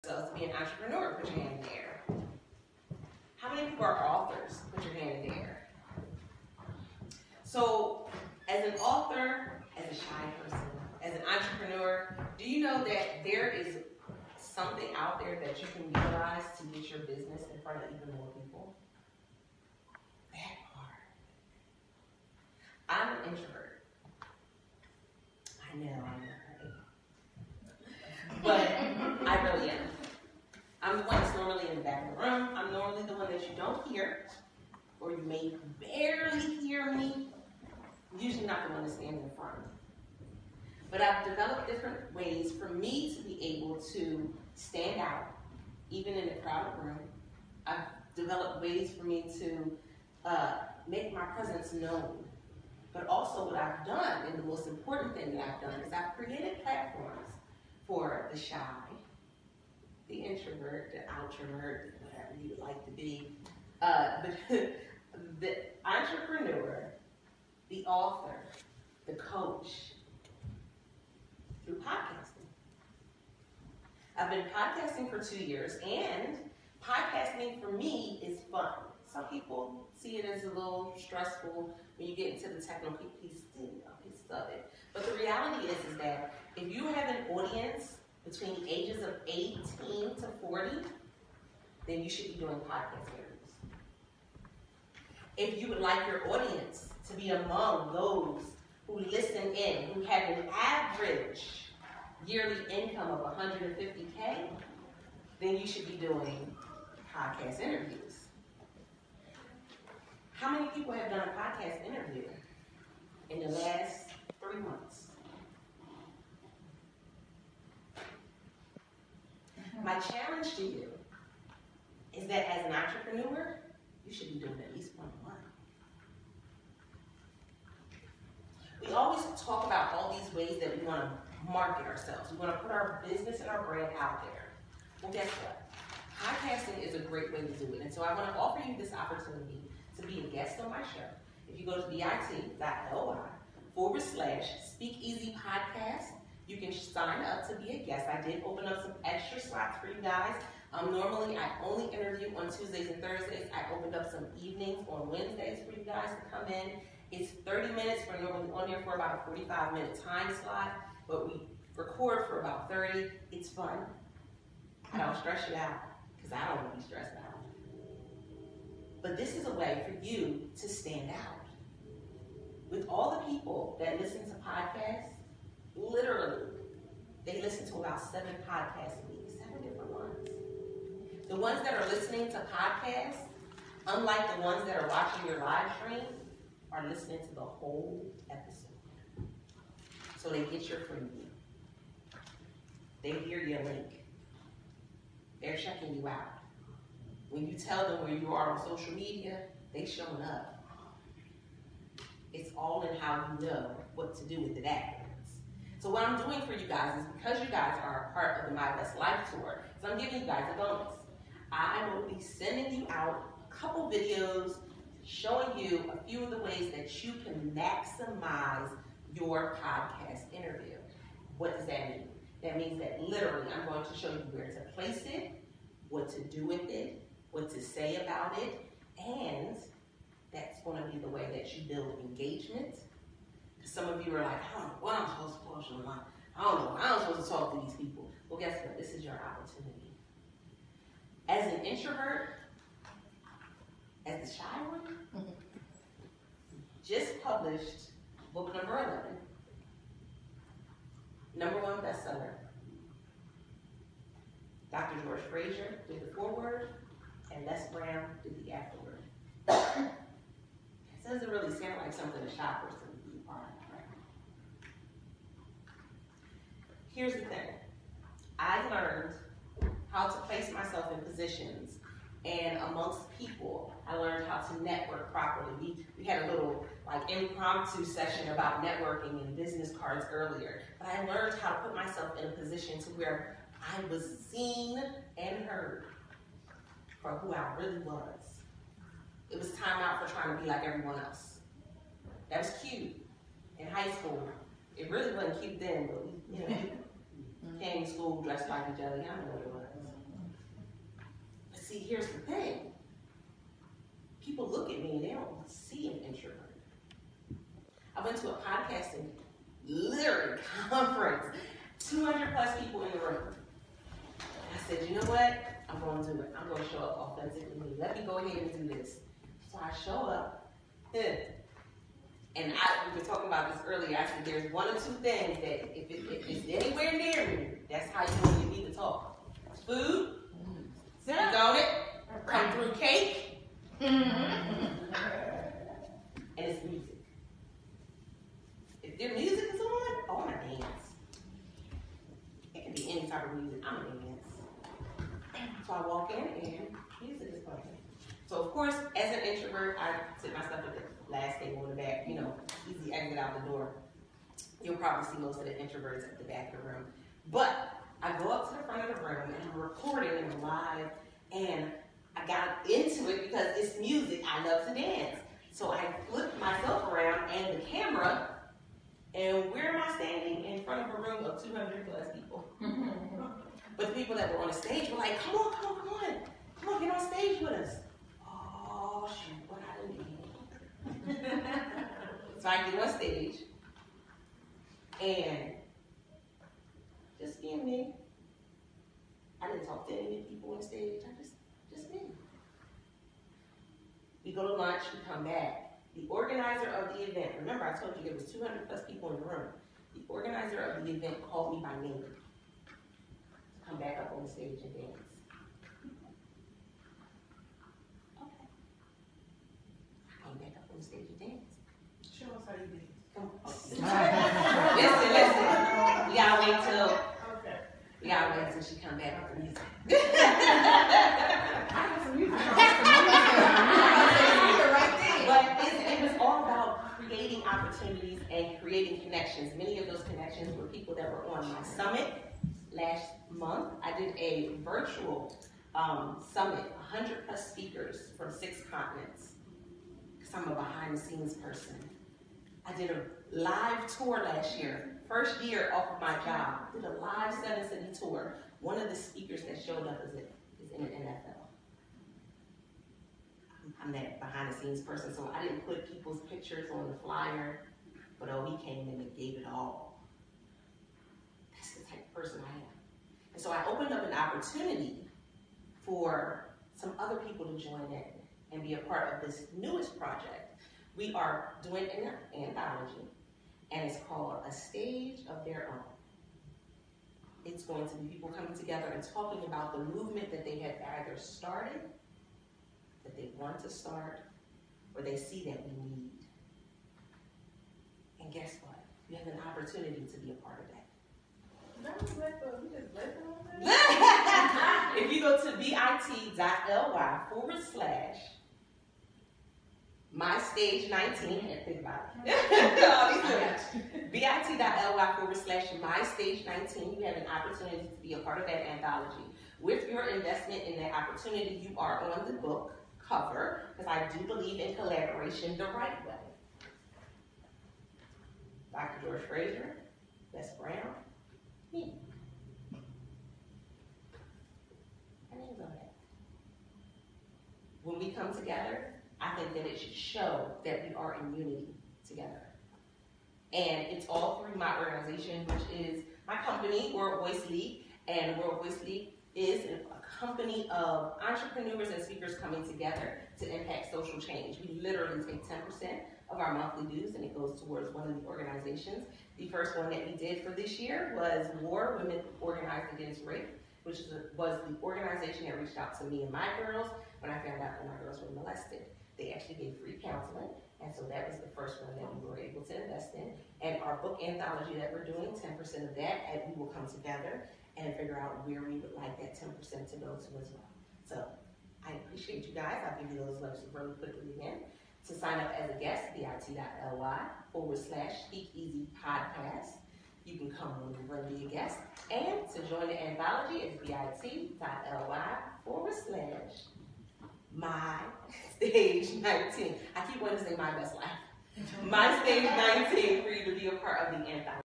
So to be an entrepreneur, put your hand in the air. How many people are authors? Put your hand in the air. So as an author, as a shy person, as an entrepreneur, do you know that there is something out there that you can utilize to get your business in front of even more people? That part. I'm an introvert. I know, right? But I really am. I'm the one that's normally in the back of the room. I'm normally the one that you don't hear, or you may barely hear me. I'm usually not the one that's standing in front. But I've developed different ways for me to be able to stand out, even in a crowded room. I've developed ways for me to make my presence known. But also what I've done, and the most important thing that I've done, is I've created platforms for the shy, the introvert, the outrovert, whatever you would like to be, the entrepreneur, the author, the coach, through podcasting. I've been podcasting for 2 years, and podcasting for me is fun. Some people see it as a little stressful when you get into the technical piece of it. But the reality is that if you have an audience between the ages of 18 to 40, then you should be doing podcast interviews. If you would like your audience to be among those who listen in, who have an average yearly income of $150K, then you should be doing podcast interviews. How many people have done a podcast interview in the last 3 months? My challenge to you is that as an entrepreneur, you should be doing at least one a month. We always talk about all these ways that we want to market ourselves. We want to put our business and our brand out there. Well, guess what? Podcasting is a great way to do it. And so I want to offer you this opportunity to be a guest on my show. If you go to bit.ly/Speakeasy Podcast, you can sign up to be a guest. I did open up some extra slots for you guys. Normally, I only interview on Tuesdays and Thursdays. I opened up some evenings on Wednesdays for you guys to come in. It's 30 minutes. We're normally on there for about a 45-minute time slot, but we record for about 30. It's fun. I don't stress you out, because I don't want to be stressed out. But this is a way for you to stand out. With all the people that listen to podcasts, literally, they listen to about 7 podcasts a week, 7 different ones. The ones that are listening to podcasts, unlike the ones that are watching your live stream, are listening to the whole episode. So they get your freebie. They hear your link. They're checking you out. When you tell them where you are on social media, they showing up. It's all in how you know what to do with it afterwards. So what I'm doing for you guys is, because you guys are a part of the My Best Life Tour, so I'm giving you guys a bonus. I will be sending you out a couple videos showing you a few of the ways that you can maximize your podcast interview. What does that mean? That means that literally I'm going to show you where to place it, what to do with it, what to say about it, and that's going to be the way that you build engagement. Because some of you are like, I don't know what I'm supposed to post online. I don't know how I'm supposed to talk to these people. Well, guess what? This is your opportunity. As an introvert, as the shy one, just published book number 11. #1 bestseller. Dr. George Frazier did the foreword, and Les Brown did the afterword. It doesn't really sound like something a shy person would be a part of, right? Here's the thing. I learned how to place myself in positions, and amongst people, I learned how to network properly. We had a little impromptu session about networking and business cards earlier, but I learned how to put myself in a position to where I was seen and heard for who I really was. It was time out for trying to be like everyone else. That was cute in high school. It really wasn't cute then, but we came to school dressed like each other. Y'all know what it was. said, you know what? I'm going to do it. I'm going to show up authentically me. Let me go ahead and do this. So I show up. And we were talking about this earlier. I said, there's one or two things that if it's anywhere near me, that's how you want me to talk. Food, don't it? Come through cake, and it's music. If their music is on, I want to dance. It can be any type of music. I'm gonna dance. So I walk in and music is playing. So of course, as an introvert, I sit my stuff at the last table in the back, easy exit out the door. You'll probably see most of the introverts at the back of the room. But I go up to the front of the room and I'm recording and I'm live, and I got into it because it's music. I love to dance. So I flipped myself around and the camera, and where am I standing? In front of a room of 200 plus people. But the people that were on the stage were like, come on, get on stage with us. Oh, shoot, what I didn't do. So I get on stage, and just being me. I didn't talk to any people on stage. I just me. We go to lunch, we come back. The organizer of the event, remember I told you there was 200 plus people in the room. The organizer of the event called me by name to come back up on the stage and dance. Okay. I came back up on the stage and dance. Show us how you did. Come on. Listen. We gotta wait till she come back with the music. But it was all about creating opportunities and creating connections. Many of those connections were people that were on my summit last month. I did a virtual summit, 100 plus speakers from 6 continents, because I'm a behind the scenes person. I did a live tour last year, first year off of my job. Did a live 7-city tour. One of the speakers that showed up is in the NFL. I'm that behind the scenes person, so I didn't put people's pictures on the flyer, but he came in and gave it all. That's the type of person I am. And so I opened up an opportunity for some other people to join in and be a part of this newest project. We are doing an anthology, and it's called A Stage of Their Own. It's going to be people coming together and talking about the movement that they have either started, that they want to start, or they see that we need. And guess what? You have an opportunity to be a part of that. If you go to bit.ly/mystage19, and think about it. bit.ly/mystage19, you have an opportunity to be a part of that anthology. With your investment in that opportunity, you are on the book cover, because I do believe in collaboration the right way. Dr. George Fraser, Les Brown, me. My name's on that. When we come together, I think that it should show that we are in unity together. And it's all through my organization, which is my company, World Voice League. And World Voice League is a company of entrepreneurs and speakers coming together to impact social change. We literally take 10% of our monthly dues, and it goes towards one of the organizations. The first one that we did for this year was WAR, Women Organized Against Rape, which was the organization that reached out to me and my girls when I found out that my girls were molested. They actually gave free counseling, and so that was the first one that we were able to invest in. And our book anthology that we're doing, 10% of that, and we will come together and figure out where we would like that 10% to go to as well. So I appreciate you guys. I'll give you those links really quickly again. To sign up as a guest, bit.ly/SpeakEasyPodcast. You can come on and be a guest. And to join the anthology, it's bit.ly/mystage19. I keep wanting to say my best life. My stage 19 for you to be a part of the anthology.